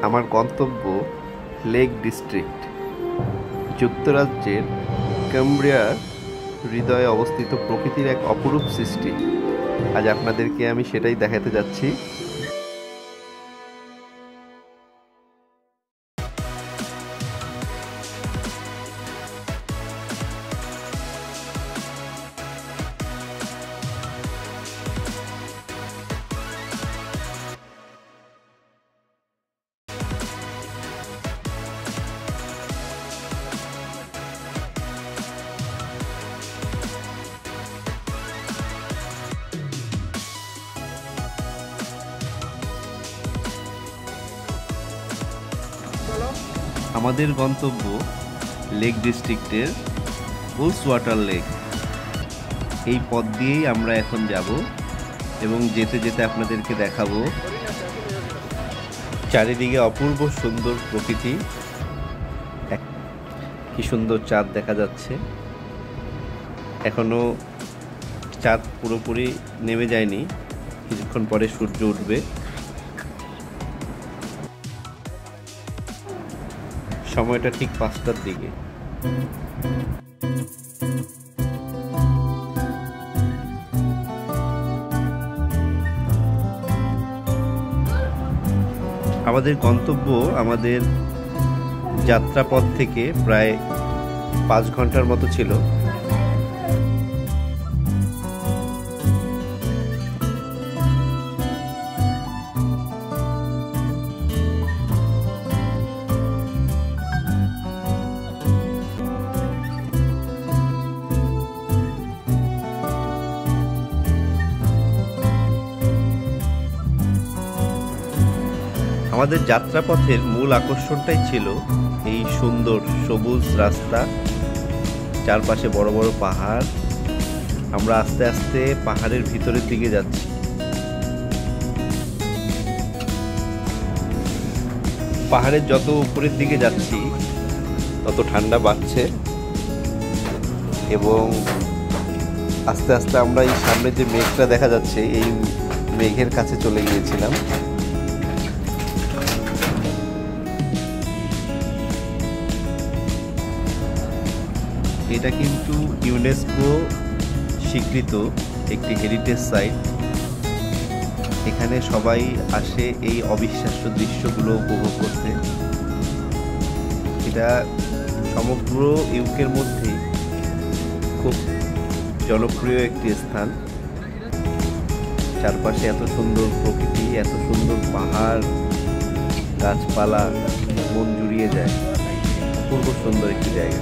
আমার গন্তব্য lake district, যুক্তরাজ্যের ক্যামব্রিয়ার হৃদয়ে অবস্থিত প্রকৃতির এক অপরূপ সৃষ্টি। আজ আপনাদেরকে আমি সেটাই দেখাতে যাচ্ছি। আমাদের গন্তব্য লেক ডিস্ট্রিক্টের উলসওয়াটার লেক। এই পথ দিয়েই আমরা এখন যাব এবং যেতে যেতে আপনাদেরকে দেখাবো চারিদিকে অপূর্ব সুন্দর প্রকৃতি। কি সুন্দর চাঁদ দেখা যাচ্ছে। এখনো চাঁদ পুরোপুরি নেমে যায়নি, কিছুক্ষণ পরে সূর্য উঠবে। সময়টা ঠিক 5টার দিকে। আমাদের গন্তব্য আমাদের যাত্রাপথ থেকে প্রায় 5 ঘন্টার মতো ছিল। আমাদের যাত্রাপথের মূল আকর্ষণটাই ছিল এই সুন্দর সবুজ রাস্তা, চারপাশে বড় বড় পাহাড়। আমরা আস্তে আস্তে পাহাড়ের ভিতরের দিকে যাচ্ছি। পাহাড়ের যত উপরের দিকে যাচ্ছি তত ঠান্ডা বাড়ছে এবং আস্তে আস্তে আমরা এই সামনে যে মেঘটা দেখা যাচ্ছে এই মেঘের কাছে চলে গিয়েছিলাম। এটা কিন্তু ইউনেস্কো স্বীকৃত একটি হেরিটেজ সাইট। এখানে সবাই আসে এই অবিশ্বাস্য দৃশ্যগুলো উপভোগ করতে। এটা সমগ্র ইউকের মধ্যে খুব জনপ্রিয় একটি স্থান। চারপাশে এত সুন্দর প্রকৃতি, এত সুন্দর পাহাড়, গাছপালা, মন জুড়িয়ে যায়। অপূর্ব সুন্দর একটি জায়গা।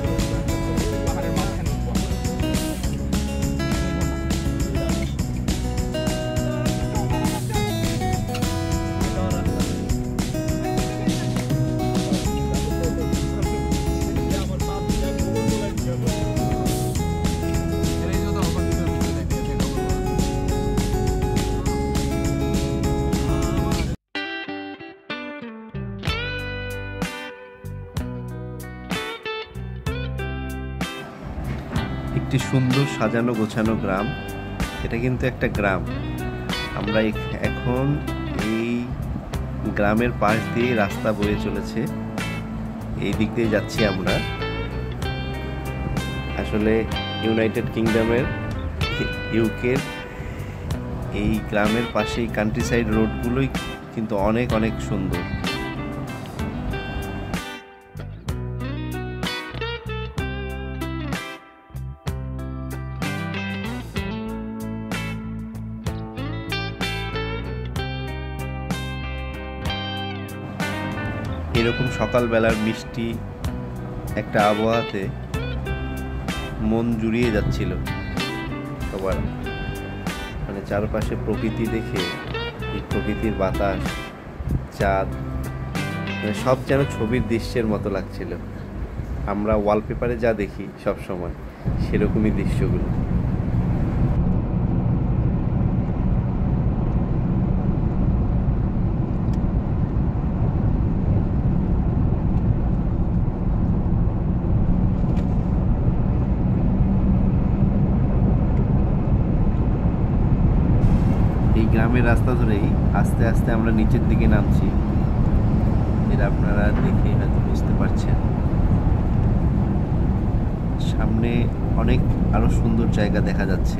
একটি সুন্দর সাজানো গোছানো গ্রাম। এটা কিন্তু একটা গ্রাম। আমরা এখন এই গ্রামের পাশ দিয়ে রাস্তা বয়ে চলেছে, এই দিক দিয়ে যাচ্ছি আমরা। আসলে ইউনাইটেড কিংডমের ইউকের এই গ্রামের পাশেই কান্ট্রি সাইড রোডগুলোই কিন্তু অনেক অনেক সুন্দর। এরকম সকালবেলার মিষ্টি একটা আবহাওয়াতে মন জুড়িয়ে যাচ্ছিল সবার। মানে চারপাশে প্রকৃতি দেখে, এই প্রকৃতির বাতাস, চাঁদ, মানে সব যেন ছবির দৃশ্যের মতো লাগছিল। আমরা ওয়ালপেপারে যা দেখি সব সময় সেরকমই দৃশ্যগুলো। গ্রামের রাস্তা ধরেই আস্তে আস্তে আমরা নিচের দিকে নামছি। এই সেটা আপনারা দেখেই হয়তো বুঝতে পারছেন। সামনে অনেক আরো সুন্দর জায়গা দেখা যাচ্ছে।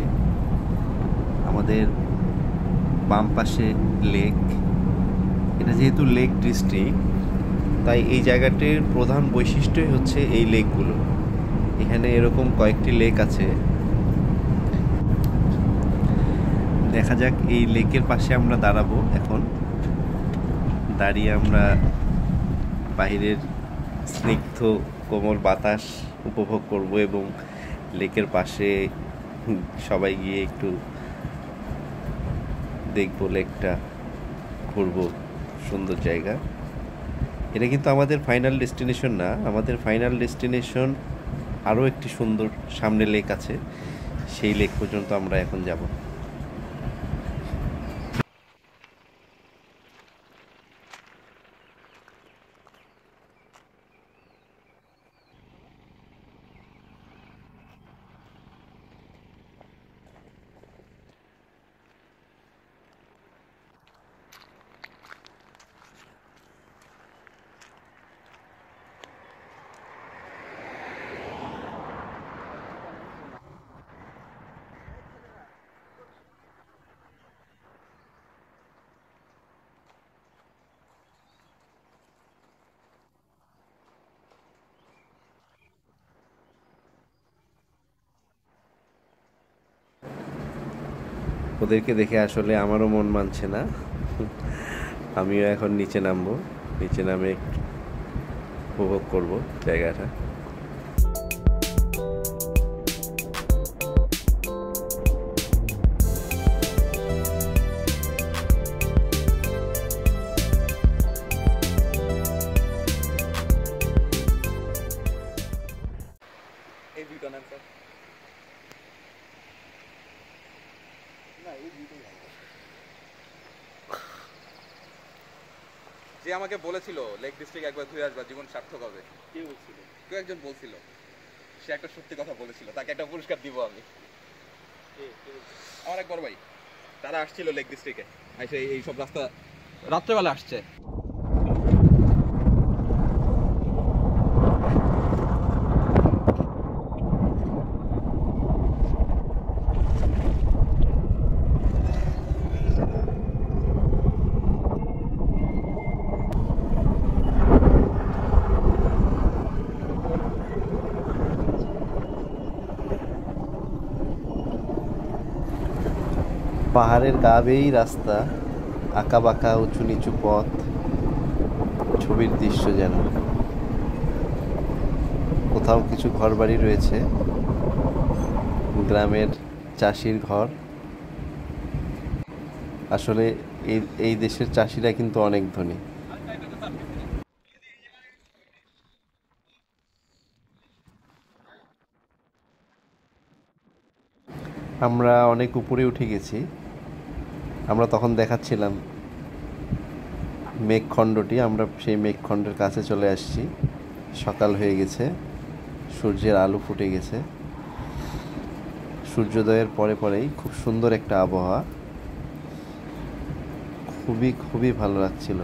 আমাদের বাম পাশে লেক, এটা যেহেতু লেক ডিস্ট্রিক্ট তাই এই জায়গাটির প্রধান বৈশিষ্ট্যই হচ্ছে এই লেকগুলো। এখানে এরকম কয়েকটি লেক আছে। দেখা যাক, এই লেকের পাশে আমরা দাঁড়াবো। এখন দাঁড়িয়ে আমরা বাইরের স্নিগ্ধ কোমল বাতাস উপভোগ করব এবং লেকের পাশে সবাই গিয়ে একটু দেখবো, লেকটা ঘুরবো। সুন্দর জায়গা। এটা কিন্তু আমাদের ফাইনাল ডেস্টিনেশন না। আমাদের ফাইনাল ডেস্টিনেশন আরও একটি সুন্দর সামনে লেক আছে, সেই লেক পর্যন্ত আমরা এখন যাব। ওদেরকে দেখে আসলে আমারও মন মানছে না। আমিও এখন নিচে নামবো, নিচে নামে একটু উপভোগ করবো জায়গাটা। যে আমাকে বলেছিল লেক ডিস্ট্রিক্ট একবার ঘুরে আসবা, জীবন সার্থক হবে। কে বলছিল? কেউ একজন বলছিল। সে একটা সত্যি কথা বলেছিল, তাকে একটা পুরস্কার দিব আমি। আমার এক বড় ভাই, তারা আসছিল লেক ডিস্ট্রিক্টে, এসে এই সব রাস্তা রাত্রেবেলা আসছে। পাহাড়ের গা বেয়েই রাস্তা, আঁকা বাঁকা উঁচু নিচু পথ, ছবির দৃশ্য যেন। কোথাও কিছু ঘরবাড়ি রয়েছে, গ্রামের চাষির ঘর। আসলে এই দেশের চাষিরা কিন্তু অনেক ধনী। আমরা অনেক উপরে উঠে গেছি। আমরা তখন দেখাচ্ছিলাম মেঘখণ্ডটি, আমরা সেই মেঘখণ্ডের কাছে চলে আসছি। সকাল হয়ে গেছে, সূর্যের আলো ফুটে গেছে। সূর্যোদয়ের পরে পরেই খুব সুন্দর একটা আবহাওয়া, খুবই খুবই ভালো লাগছিল।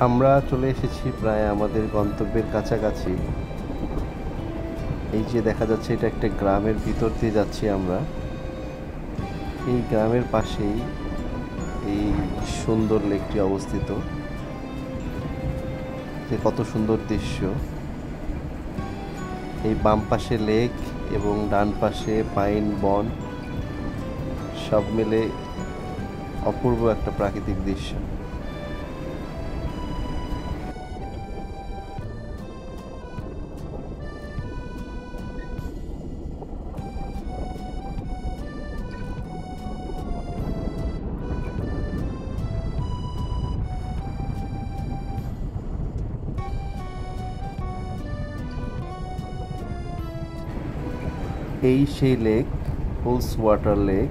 আমরা চলে এসেছি প্রায় আমাদের গন্তব্যের কাছাকাছি। এই যে দেখা যাচ্ছে, এটা একটা গ্রামের ভিতর দিয়ে যাচ্ছি আমরা। এই গ্রামের পাশেই এই সুন্দর লেকটি অবস্থিত। যে কত সুন্দর দৃশ্য! এই বাম পাশে লেক এবং ডান পাশে পাইন বন, সব মিলে অপূর্ব একটা প্রাকৃতিক দৃশ্য। এই সেই লেক, হুলস ওয়াটার লেক,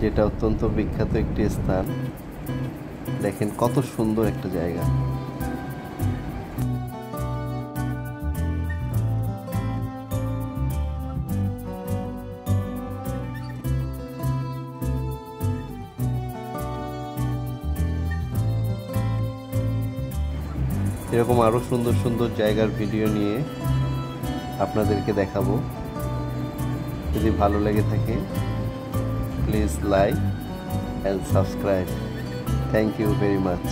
যেটা অত্যন্ত বিখ্যাত একটি স্থান। দেখেন কত সুন্দর একটা জায়গা। এরকম আরো সুন্দর সুন্দর জায়গার ভিডিও নিয়ে আপনাদেরকে দেখাবো। যদি ভালো লেগে থাকে please like and subscribe. Thank you very much.